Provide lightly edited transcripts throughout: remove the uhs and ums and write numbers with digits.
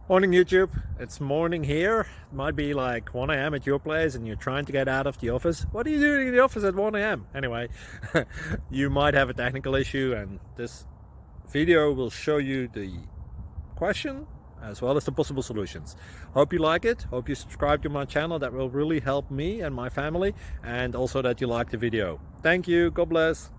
Morning YouTube, it's morning here. It might be like 1 a.m. at your place and you're trying to get out of the office. What are you doing in the office at 1 a.m.? Anyway, you might have a technical issue and this video will show you the question as well as the possible solutions. Hope you like it, hope you subscribe to my channel. That will really help me and my family, and also that you like the video. Thank you, God bless.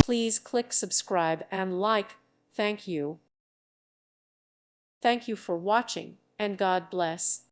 Please click subscribe and like. Thank you. Thank you for watching, and God bless.